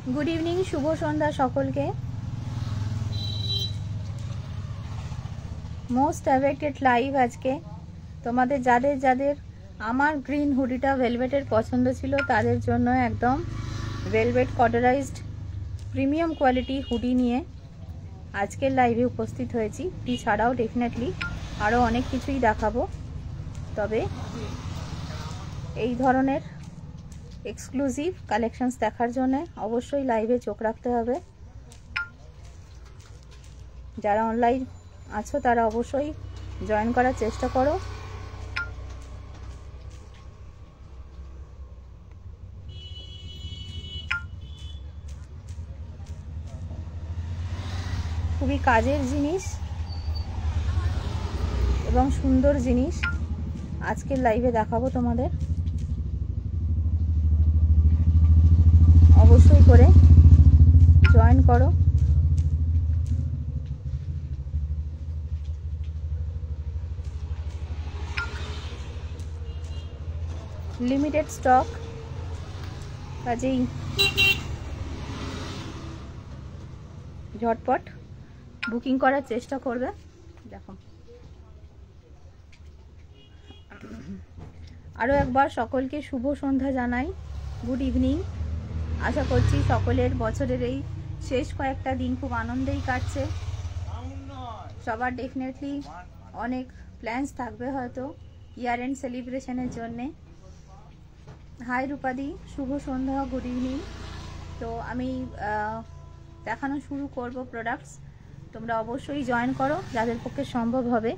Good evening शुभ सन्ध्या सकलके most awaited live आज के तुम्हारे जादेर जादेर आमार ग्रीन हुडिटा वेलवेटर पसंद छिलो तादेर जोन्नो एकदम वेलवेट कटराइज्ड प्रिमियम क्वालिटी हुडी निये आजकेर लाइवे उपस्थित हयेछि। टी छाड़ाओ डेफिनेटली आरो अनेक किछुई देखाबो, तबे एई धरनेर एक्सक्लूसिव कालेक्शंस देखार जोन्नो अवश्यई लाइवे चोख राखते हबे। जारा अनलाइन आछो तारा अवश्यई जয়েন करार चेष्टा करो। খুবই কাজের জিনিস এবং সুন্দর জিনিস আজকের লাইভে দেখাবো তোমাদের, অবশ্যই করে জয়েন করো। লিমিটেড স্টক, কাজেই ঝটপট বুকিং করার চেষ্টা করবে। দেখো আরো একবার সকলকে শুভ সন্ধ্যা জানাই, গুড ইভিনিং। আশা করছি সকলের বছরের এই শেষ কয়েকটা দিন খুব আনন্দেই কাটছে। সবার ডেফিনেটলি অনেক প্ল্যানস থাকবে হয়তো ইয়ার এন্ড সেলিব্রেশনের জন্য। হাই রূপাদি, শুভ সন্ধ্যা, গুড ইভিনিং। তো আমি দেখানো শুরু করব প্রোডাক্টস। তোমরা অবশ্যই জয়েন করো, যাদের পক্ষে সম্ভব হবে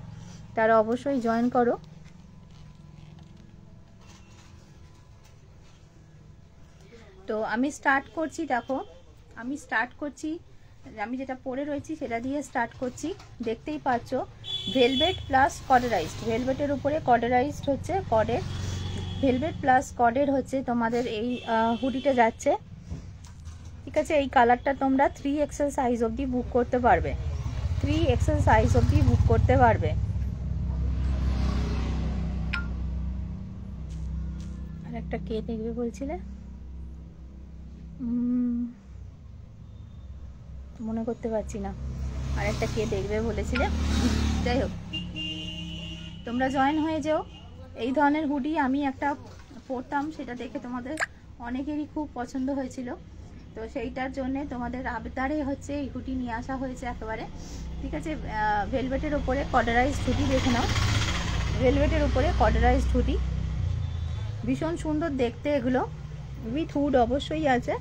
তারা অবশ্যই জয়েন করো। তো আমি স্টার্ট করছি। দেখো আমি স্টার্ট করছি, আমি যেটা পরে রয়েছি সেটা দিয়ে স্টার্ট করছি। দেখতেই পাচ্ছ ভেলভেট প্লাস কর্ডারাইজড, ভেলভেটের উপরে কর্ডারাইজড হচ্ছে, কর্ডের ভেলভেট প্লাস কর্ডের হচ্ছে তোমাদের এই হুডিটা যাচ্ছে। ঠিক আছে, এই কালারটা তোমরা 3XL সাইজ অবধি বুক করতে পারবে, 3XL সাইজ অবধি বুক করতে পারবে। আর একটা কে দেখবে বলছিলে, মনে করতে পারছি না, আর একটা কে দেখবে বলেছিলে। যাই হোক, তোমরা জয়েন হয়ে যাও। এই ধরনের হুডি আমি একটা পরতাম, সেটা দেখে তোমাদের অনেকেরই খুব পছন্দ হয়েছিল, তো সেইটার জন্য তোমাদের আবদারে হচ্ছে এই হুডি নিয়ে আসা হয়েছে একেবারে। ঠিক আছে, ভেলভেটের উপরে কর্ডারাইজড হুডি দেখে নাও, ভেলভেটের উপরে কর্ডারাইজড হুডি, ভীষণ সুন্দর দেখতে এগুলো। উইথ হুড অবশ্যই আছে,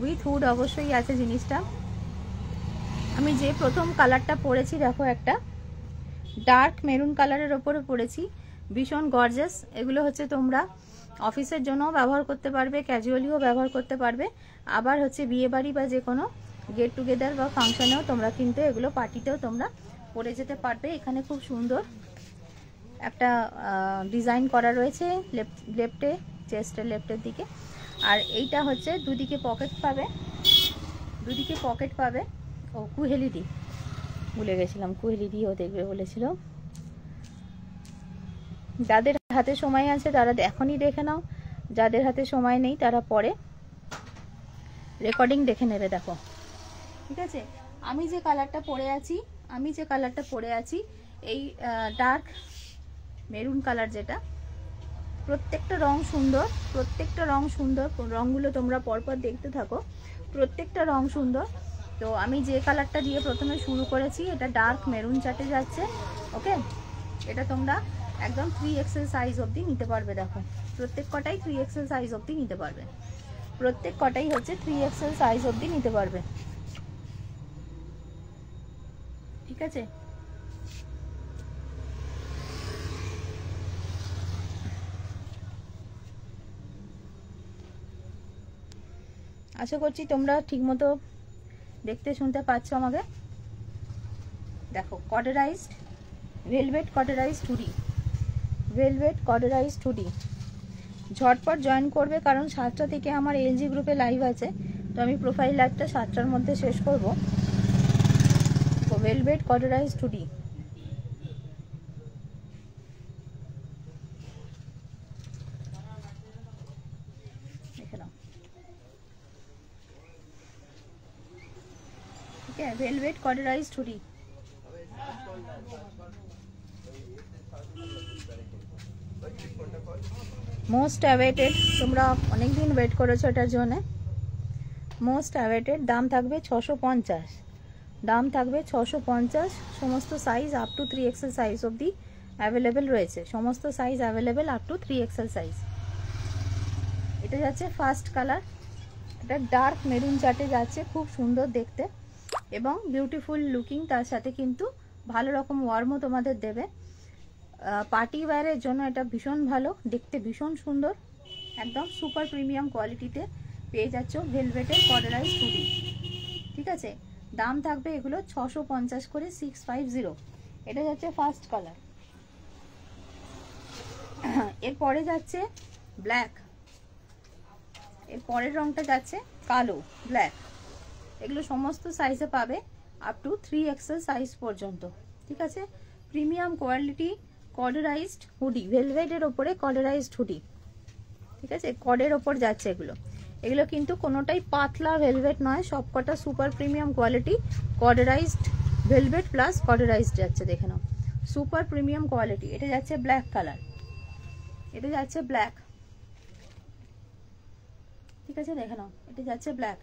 উইথ হুড অবশ্যই আছে জিনিসটা। আমি যে প্রথম কালারটা পরেছি দেখো, একটা ডার্ক মেরুন কালারের ওপরে পরেছি, ভীষণ গর্জাস। এগুলো হচ্ছে তোমরা অফিসের জন্যও ব্যবহার করতে পারবে, ক্যাজুয়ালিও ব্যবহার করতে পারবে, আবার হচ্ছে বিয়ে বাড়ি বা যে কোনো গেট টুগেদার বা ফাংশনেও তোমরা কিন্তু এগুলো পার্টিতেও তোমরা পরে যেতে পারবে। এখানে খুব সুন্দর একটা ডিজাইন করা রয়েছে লেফটে, চেস্টের লেফটের দিকে। আর এইটা হচ্ছে দুদিকে পকেট পাবে, দুদিকে পকেট পাবে। ও কুহেলিদি ভুলে গেছিলাম, কুহেলিদিও দেখবে বলেছিল। যাদের হাতে সময় আছে তারা এখনই দেখে নাও, যাদের হাতে সময় নেই তারা পরে রেকর্ডিং দেখে নেবে। দেখো ঠিক আছে, আমি যে কালারটা পরে আছি এই ডার্ক মেরুন কালার, যেটা প্রত্যেকটা রং সুন্দর, প্রত্যেকটা রং সুন্দর। রংগুলো তোমরা পরপর দেখতে থাকো, প্রত্যেকটা রং সুন্দর। তো আমি যে কালারটা দিয়ে প্রথমে শুরু করেছি এটা ডার্ক মেরুন চাটে যাচ্ছে। ওকে, এটা তোমরা একদম 3XL সাইজ অবধি নিতে পারবে। দেখো প্রত্যেক কটাই 3XL সাইজ অবধি নিতে পারবে, প্রত্যেক কটাই হচ্ছে 3XL সাইজ অবধি নিতে পারবে। ঠিক আছে, আশা করছি তোমরা ঠিকমতো দেখতে শুনতে পাচ্ছ আমাকে। দেখো কর্ডারাইজড ভেলভেট কর্ডারাইজড হুডি, ভেলভেট কর্ডারাইজড হুডি। ঝটপট জয়েন করবে, কারণ 7টা থেকে আমার এলজি গ্রুপে লাইভ আছে, তো আমি প্রোফাইল লাইভটা 7টার মধ্যে শেষ করব। তো ভেলভেট কর্ডারাইজড হুডি, দেখে নাও। ठीक है, वेलवेट कॉर्डराइज्ड हुडी। मोस्ट अवेटेड, তোমরা অনেক দিন ওয়েট করেছো এটার জন্য। মোস্ট অ্যাওয়েটেড, দাম থাকবে 650, দাম থাকবে 650। সমস্ত size up to 3XL size অবধি অ্যাভেলেবেল রয়েছে, সমস্ত size available up to 3XL size. এটা যাচ্ছে ফার্স্ট কালার, এটা ডার্ক মেরুন চাটে যাচ্ছে, খুব সুন্দর দেখতে এবং বিউটিফুল লুকিং, তার সাথে কিন্তু ভালো রকম ওয়ার্মও তোমাদের দেবে। পার্টি ওয়্যারের জন্য এটা ভীষণ ভালো, দেখতে ভীষণ সুন্দর, একদম সুপার প্রিমিয়াম কোয়ালিটিতে পেয়ে যাচ্ছ ভেলভেটের কর্ডারাইজ হুডি। ঠিক আছে, দাম থাকবে এগুলো 650 করে, 650। এটা যাচ্ছে ফার্স্ট কালার। এরপরে যাচ্ছে ব্ল্যাক, এর পরের রংটা যাচ্ছে কালো ব্ল্যাক। এগুলো সমস্ত সাইজে পাবে আপ টু 3XL সাইজ পর্যন্ত। ঠিক আছে, প্রিমিয়াম কোয়ালিটি কর্ডারাইজড হুডি, ভেলভেটের ওপরে কর্ডারাইজড হুডি। ঠিক আছে, কর্ডের ওপর যাচ্ছে এগুলো, এগুলো কিন্তু কোনোটাই পাতলা ভেলভেট নয়, সবকটা super premium quality corduroyised velvet plus corduroyised যাচ্ছে, দেখে নাও সুপার প্রিমিয়াম কোয়ালিটি। এটা যাচ্ছে ব্ল্যাক কালার, এটা যাচ্ছে ব্ল্যাক। ঠিক আছে, দেখে নাও এটা যাচ্ছে ব্ল্যাক।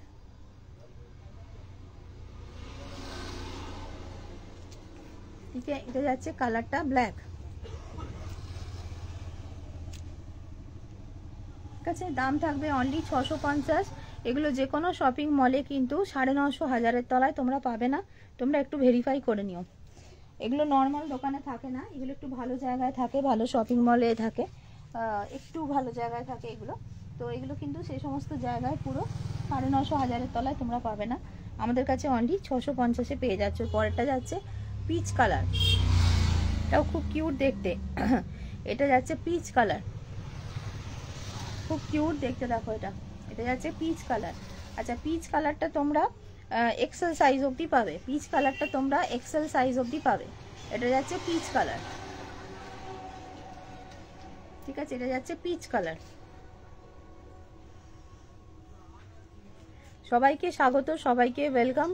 ঠিক আছে, এটা যাচ্ছে কালারটা ব্ল্যাক। ঠিক আছে, দাম থাকবে অনলি 650। এগুলো যে কোনো শপিং মলে কিন্তু 950 1000-এর তলায় তোমরা পাবে না, তোমরা একটু ভেরিফাই করে নিও। এগুলো নর্মাল দোকানে থাকে না, এগুলো একটু ভালো জায়গায় থাকে, ভালো শপিং মলে থাকে, একটু ভালো জায়গায় থাকে এগুলো। তো এগুলো কিন্তু সেই সমস্ত জায়গায় পুরো 950 1000-এর তলায় তোমরা পাবে না, আমাদের কাছে অনলি 650-এ পেয়ে যাচ্ছে। পরেরটা যাচ্ছে পিচ কালার, এটাও খুব কিউট দেখতে। এটা যাচ্ছে পিচ কালার, খুব কিউট দেখতে, দেখো এটা, এটা যাচ্ছে পিচ কালার। আচ্ছা, পিচ কালারটা তোমরা এক্সেল সাইজ অবধি পাবে, পিচ কালারটা তোমরা এক্সেল সাইজ অবধি পাবে। এটা যাচ্ছে পিচ কালার। ঠিক আছে, এটা যাচ্ছে পিচ কালার। সবাইকে স্বাগত, সবাইকে ওয়েলকাম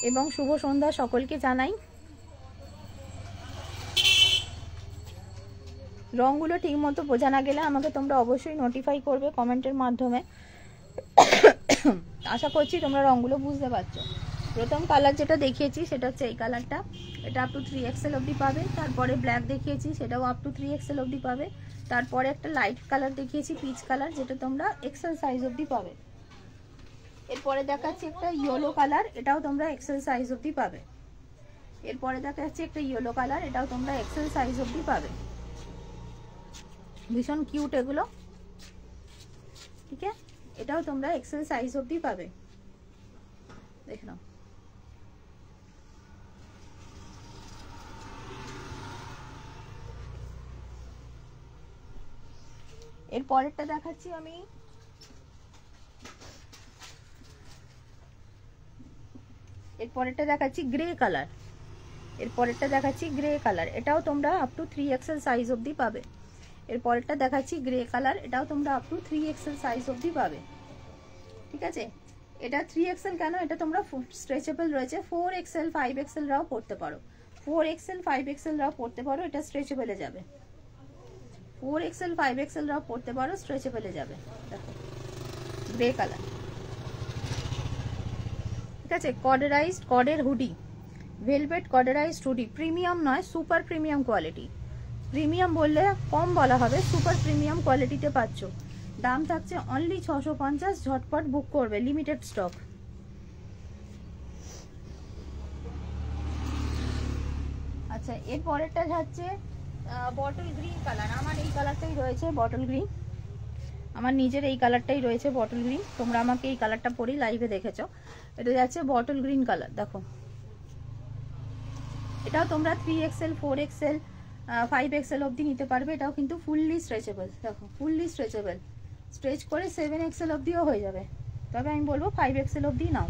এবং শুভ সন্ধ্যা সকলকে জানাই। রঙগুলো ঠিক মতো বোঝা না গেলে আমাকে তোমরা অবশ্যই নোটিফাই করবে কমেন্টের মাধ্যমে। আশা করছি তোমরা রঙগুলো বুঝতে পারছো। প্রথম কালার যেটা দেখিয়েছি সেটা হচ্ছে এই কালারটা, এটা আপ টু 3XL অবধি পাবে। তারপরে ব্ল্যাক দেখিয়েছি, সেটাও আপ টু 3XL অবধি পাবে। তারপরে একটা লাইট কালার দেখিয়েছি পিচ কালার, যেটা তোমরা XL সাইজ অবধি পাবে। এরপরে দেখাচ্ছি একটা ইয়েলো কালার, এটাও তোমরা XL সাইজ অবধি পাবে। এরপরে দেখাচ্ছি একটা ইয়েলো কালার, এটাও তোমরা XL সাইজ অবধি পাবে। ভীষণ কিউট এগুলো। ঠিক আছে, এটাও তোমরা XL সাইজ অবধি পাবে, দেখে নাও। এর পরেরটা দেখাচ্ছি আমি, এর পরেরটা দেখাচ্ছি গ্রে কালার, এর পরেরটা দেখাচ্ছি গ্রে কালার, এটাও তোমরা আপ টু 3XL সাইজ অবধি পাবে। এর পরেরটা দেখাচ্ছি গ্রে কালার, এটাও তোমরা আপ টু 3XL সাইজ অবধি পাবে। ঠিক আছে, এটা 3XL কেন, এটা তোমরা স্ট্রেচেবল রয়েছে, 4XL 5XL রাও পড়তে পারো, 4XL 5XL রাও পড়তে পারো, এটা স্ট্রেচেবলে যাবে। 4XL 5XL রাও পড়তে পারো, স্ট্রেচেবলে যাবে। দেখো গ্রে কালার। ঠিক আছে, কর্ডারাইজড কর্ডের হুডি, ভেলভেট কর্ডারাইজড হুডি, প্রিমিয়াম নয় সুপার প্রিমিয়াম কোয়ালিটি। প্রিমিয়াম বললে কম বলা হবে, সুপার প্রিমিয়াম কোয়ালিটিতে পাচ্ছ। দাম থাকছে অনলি 650, ঝটপট বুক করবে, লিমিটেড স্টক। আচ্ছা, এর পরেরটা যাচ্ছে বটল গ্রিন কালার, আমার এই কালারটাই রয়েছে বটল গ্রিন, আমার নিজের এই কালারটাই রয়েছে বটল গ্রিন, তোমরা আমাকে এই কালারটা পরেই লাইভে দেখেছো। এটা যাচ্ছে বটল গ্রিন কালার, দেখো এটাও তোমরা 3XL 4XL 5XL অবধি নিতে পারবে। এটাও কিন্তু ফুললি স্ট্রেচেবল, দেখো ফুললি স্ট্রেচেবল, স্ট্রেচ করে 7XL অবধিও হয়ে যাবে। তবে আমি বলবো 5XL অবধি নাও,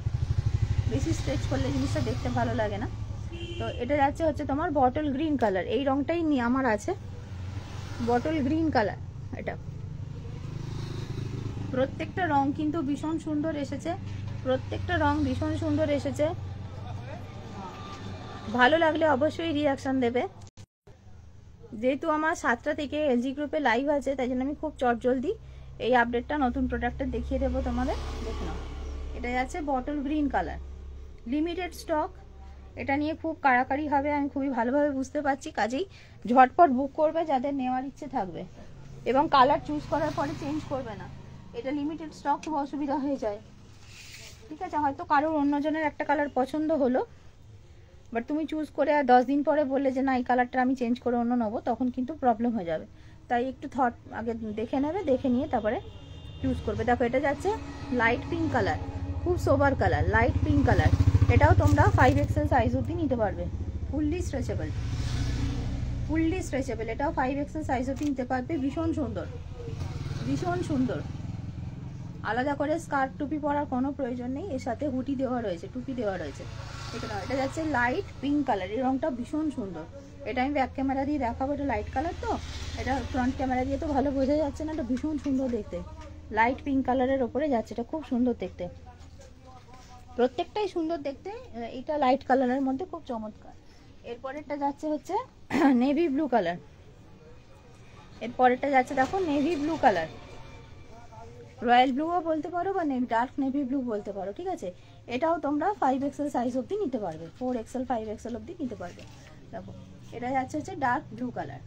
বেশি স্ট্রেচ করলে জিনিসটা দেখতে ভালো লাগে না। তো এটা যাচ্ছে হচ্ছে তোমার বটল গ্রিন কালার, এই রংটাই নিয়ে আমার আছে বটল গ্রিন কালার। এটা প্রত্যেকটা রং কিন্তু ভীষণ সুন্দর এসেছে, প্রত্যেকটা রং ভীষণ সুন্দর এসেছে। ভালো লাগলে অবশ্যই রিয়াকশন দেবে। যেহেতু আমার 7টা থেকে এলজি গ্রুপে লাইভ আছে, তাই জন্য আমি খুব চটজলদি এই আপডেটটা নতুন প্রোডাক্টটা দেখিয়ে দেবো তোমাদের। দেখে নাও, এটা যাচ্ছে bottle green colour, limited stock. এটা নিয়ে খুব কাড়াকাড়ি হবে, আমি খুবই ভালোভাবে বুঝতে পারছি। কাজেই ঝটপট বুক করবে যাদের নেওয়ার ইচ্ছে থাকবে, এবং কালার চুজ করার পরে চেঞ্জ করবে না। এটা লিমিটেড স্টক, খুব অসুবিধা হয়ে যায়। ঠিক আছে, হয়তো কারোর অন্যজনের একটা কালার পছন্দ হলো, বাট তুমি চুজ করে আর 10 দিন পরে বললে যে না এই কালারটা আমি চেঞ্জ করে অন্য নেবো, তখন কিন্তু প্রবলেম হয়ে যাবে। তাই একটু থট আগে দেখে নেবে, দেখে নিয়ে তারপরে চুজ করবে। দেখো এটা যাচ্ছে লাইট পিঙ্ক কালার, খুব sober colour, light pink colour. এটাও তোমরা 5XL সাইজ অবধি নিতে পারবে। Fully stretchable, fully stretchable. এটাও 5XL সাইজ অবধি নিতে পারবে। ভীষণ সুন্দর, ভীষণ সুন্দর। আলাদা করে স্কার্ফ টুপি পরার কোনো প্রয়োজন নেই, এর সাথে হুডি দেওয়া রয়েছে, টুপি দেওয়া রয়েছে। এটা যাচ্ছে লাইট পিঙ্ক কালার, এই রংটা ভীষণ সুন্দর। এটা আমি ব্যাক ক্যামেরা দিয়ে দেখাবো, এটা লাইট কালার তো, এটা ফ্রন্ট ক্যামেরা দিয়ে তো ভালো বোঝা যাচ্ছে না। এটা ভীষণ সুন্দর দেখতে, লাইট পিঙ্ক কালারের ওপরে যাচ্ছে, এটা খুব সুন্দর দেখতে, প্রত্যেকটাই সুন্দর দেখতে। এটা লাইট কালারের মধ্যে খুব চমৎকার। এরপরেরটা যাচ্ছে হচ্ছে নেভি ব্লু কালার। এরপরেরটা যাচ্ছে দেখো নেভি ব্লু কালার, রয়্যাল ব্লুও বলতে পারো বা ডার্ক নেভি ব্লু বলতে পারো। ঠিক আছে, এটাও তোমরা 5XL সাইজ অবধি নিতে পারবে, 4XL 5XL অবধি নিতে পারবে। দেখো এটা যাচ্ছে হচ্ছে ডার্ক ব্লু কালার।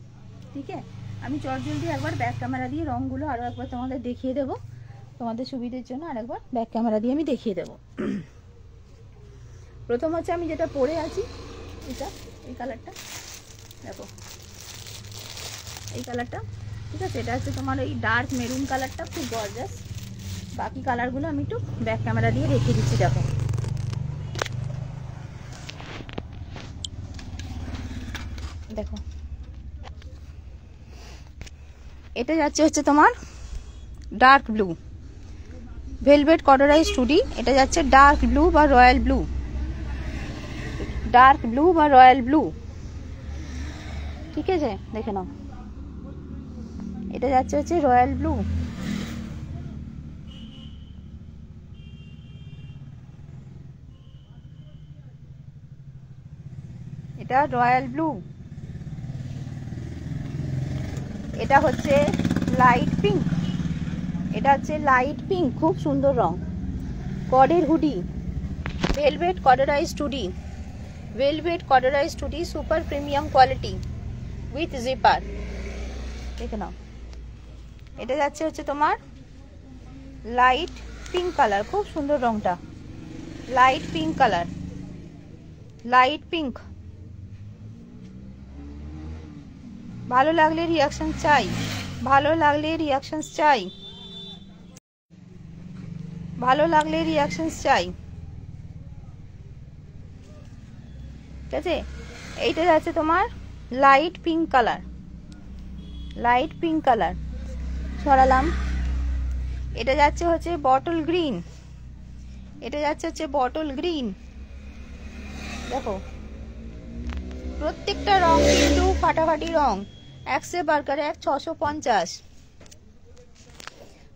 ঠিক আছে, আমি চটজলদি একবার ব্যাক ক্যামেরা দিয়ে রঙগুলো আরও একবার তোমাদের দেখিয়ে দেবো, তোমাদের সুবিধের জন্য আরেকবার ব্যাক ক্যামেরা দিয়ে আমি দেখিয়ে দেবো। প্রথম হচ্ছে আমি যেটা পরে আছি, এটা এই কালারটা, দেখো এই কালারটা। ঠিক আছে, এটা হচ্ছে তোমার এই ডার্ক মেরুন কালারটা, খুব গর্জাস। বাকি কালারগুলো আমি একটু ব্যাক ক্যামেরা দিয়ে দেখিয়ে দিচ্ছি। দেখো দেখো এটা যাচ্ছে হচ্ছে তোমার dark blue, velvet corduroy study. এটা যাচ্ছে ডার্ক ব্লু বা রয়্যাল ব্লু, ডার্ক ব্লু বা রয়্যাল ব্লু। ঠিক আছে, দেখে নাও, এটা যাচ্ছে হচ্ছে রয়্যাল ব্লু। এটা রয়্যাল ব্লু। এটা হচ্ছে লাইট পিঙ্ক, এটা হচ্ছে লাইট পিঙ্ক, খুব সুন্দর রং। কডের হুডি, ভেলভেট কর্ডুরয় স্টুডি, ভেলভেট কর্ডুরয় স্টুডি, super premium quality with zipper. দেখে নাও, এটা যাচ্ছে হচ্ছে তোমার লাইট পিঙ্ক কালার, খুব সুন্দর রংটা, light pink colour, light pink. ভালো লাগলে রিয়াকশন চাই, ভালো লাগলে রিয়াকশন চাই, ভালো লাগলে রিয়াকশন চাই। ঠিক আছে, এইটা যাচ্ছে তোমার light pink colour, light pink colour সরালাম। এটা যাচ্ছে হচ্ছে বটল গ্রিন, এটা যাচ্ছে হচ্ছে বটল গ্রিন। দেখো প্রত্যেকটা রং কিন্তু ফাটাফাটি রং, একশে বার্কার 650।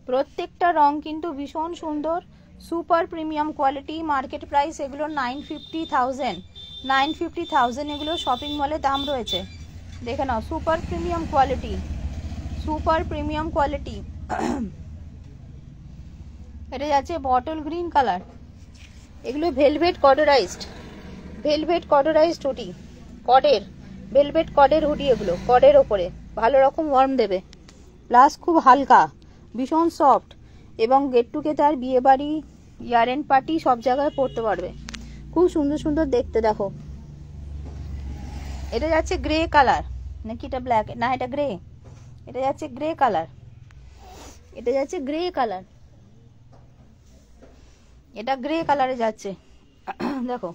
প্রত্যেকটা রং কিন্তু ভীষণ সুন্দর, super premium quality. Market price এগুলো 950,000, 950,000 এগুলো শপিং মলে দাম রয়েছে। দেখে নাও, super premium quality, super premium quality. এটা যাচ্ছে বটল গ্রিন কালার। এগুলো velvet corduroyised, velvet corduroyised hoodie, কডের ভেলভেট কডের হুডি। এগুলো কডের ওপরে ভালো রকম ওয়ার্ম দেবে, প্লাস খুব হালকা, ভীষণ সফট, এবং গেট টুগেদার, বিয়ে বাড়ি, ইয়ার এন্ড পার্টি সব জায়গায় পরতে পারবে, খুব সুন্দর সুন্দর দেখতে। দেখো এটা যাচ্ছে গ্রে কালার, নাকি এটা ব্ল্যাক, না এটা গ্রে। এটা যাচ্ছে গ্রে কালার, এটা যাচ্ছে গ্রে কালার, এটা গ্রে কালারে যাচ্ছে। দেখো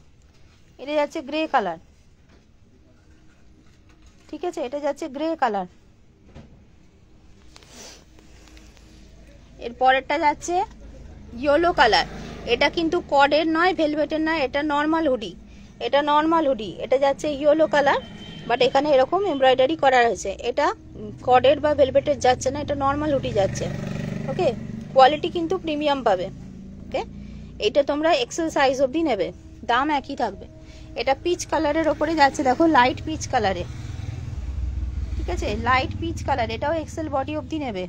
এটা যাচ্ছে গ্রে কালার। ঠিক আছে, এটা যাচ্ছে গ্রে কালার। এর পরেরটা যাচ্ছে ইয়েলো কালার। এটা কিন্তু কডের নয়, ভেলভেটের নয়, এটা নর্মাল হুডি, এটা নর্মাল হুডি। এটা যাচ্ছে ইয়েলো কালার, বাট এখানে এরকম এমব্রয়ডারি করা রয়েছে। এটা কডের বা ভেলভেটের যাচ্ছে না, এটা নর্মাল হুডি যাচ্ছে। ওকে, কোয়ালিটি কিন্তু প্রিমিয়াম পাবে। ওকে, এটা তোমরা এক্সেল সাইজ অবধি নেবে, দাম একই থাকবে। এটা পিচ কালারের ওপরে যাচ্ছে, দেখো লাইট পিচ কালারে, ঠিক আছে, লাইট পিচ কালার, এটাও এক্সেল বডি অবধি নেবে।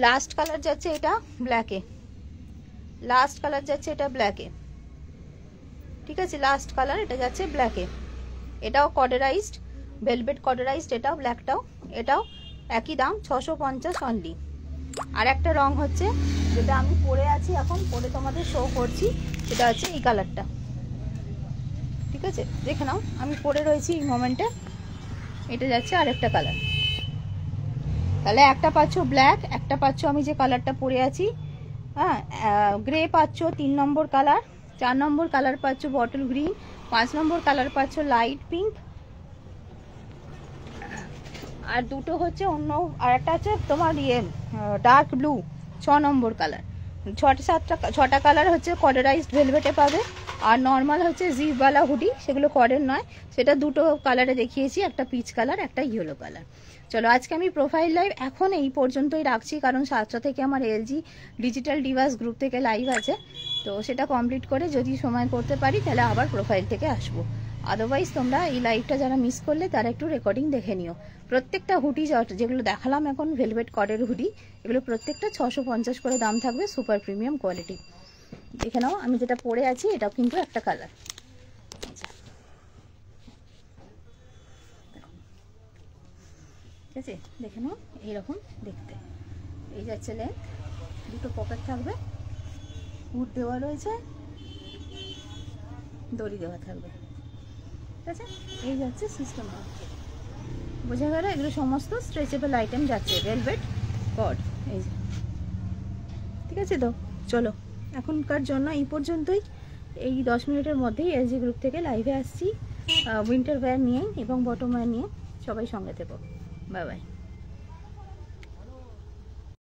লাস্ট কালার যাচ্ছে এটা ব্ল্যাকে, লাস্ট কালার যাচ্ছে এটা ব্ল্যাকে, ঠিক আছে, লাস্ট কালার এটা যাচ্ছে ব্ল্যাকে। এটাও কর্ডারাইজড, ভেলভেট কর্ডারাইজড, এটাও ব্ল্যাকটাও, এটাও একই দাম 650 অনলি। আর একটা রং হচ্ছে যেটা আমি পরে আছি এখন, পরে তোমাদের শো করছি, সেটা হচ্ছে এই কালারটা, ঠিক আছে, দেখে নাও আমি পরে রয়েছি এই মোমেন্টে। এটা যাচ্ছে আরেকটা কালার, তাহলে একটা পাচ্ছ ব্ল্যাক, একটা পাচ্ছ আমি যে কালারটা পরে আছি, হ্যাঁ, গ্রে পাচ্ছ 3 নম্বর কালার, 4 নম্বর কালার পাচ্ছ বটল গ্রিন, 5 নম্বর কালার পাচ্ছ লাইট পিঙ্ক, আর দুটো হচ্ছে অন্য, আর একটা আছে তোমার ইয়ে ডার্ক ব্লু 6 নম্বর কালার। 6টা কালার হচ্ছে কর্ডারাইজড ভেলভেটে পাবে, আর নর্মাল হচ্ছে জিপওয়ালা হুডি, সেগুলো কর্ডের নয়, সেটা দুটো কালারে দেখিয়েছি, একটা পিচ কালার, একটা ইয়েলো কালার। চলো আজকে আমি প্রোফাইল লাইভ এখন এই পর্যন্তই রাখছি, কারণ 7টা থেকে আমার এলজি ডিজিটাল ডিভাইস গ্রুপ থেকে লাইভ আছে, তো সেটা কমপ্লিট করে যদি সময় করতে পারি তাহলে আবার প্রোফাইল থেকে আসবো। আদারওয়াইজ তোমরা এই লাইভটা যারা মিস করলে তারা একটু রেকর্ডিং দেখে নিও। প্রত্যেকটা হুডি যেগুলো দেখালাম এখন ভেলভেট কর্ডের হুডি, এগুলো প্রত্যেকটা 650 করে দাম থাকবে, সুপার প্রিমিয়াম কোয়ালিটি। দেখে নাও আমি যেটা পরে আছি এটাও কিন্তু একটা কালার, ঠিক আছে, দেখে নাও এইরকম দেখতে। এই যাচ্ছে লেন্থ, দুটো পকেট থাকবে, হুড দেওয়া রয়েছে, দড়ি দেওয়া থাকবে, ঠিক আছে, এই যাচ্ছে সিস্টেম। বোঝা গেল? এগুলো সমস্ত স্ট্রেচেবল আইটেম যাচ্ছে, ভেলভেট কর্ড, এই যে, ঠিক আছে। তো চলো এখনকার জন্য এই পর্যন্তই। এই 10 মিনিটের মধ্যেই এলজি গ্রুপ থেকে লাইভে আসছি উইন্টার ওয়্যার নিয়ে এবং বটম ওয়্যার নিয়ে। সবাই সঙ্গে থেকো, বাই বাই।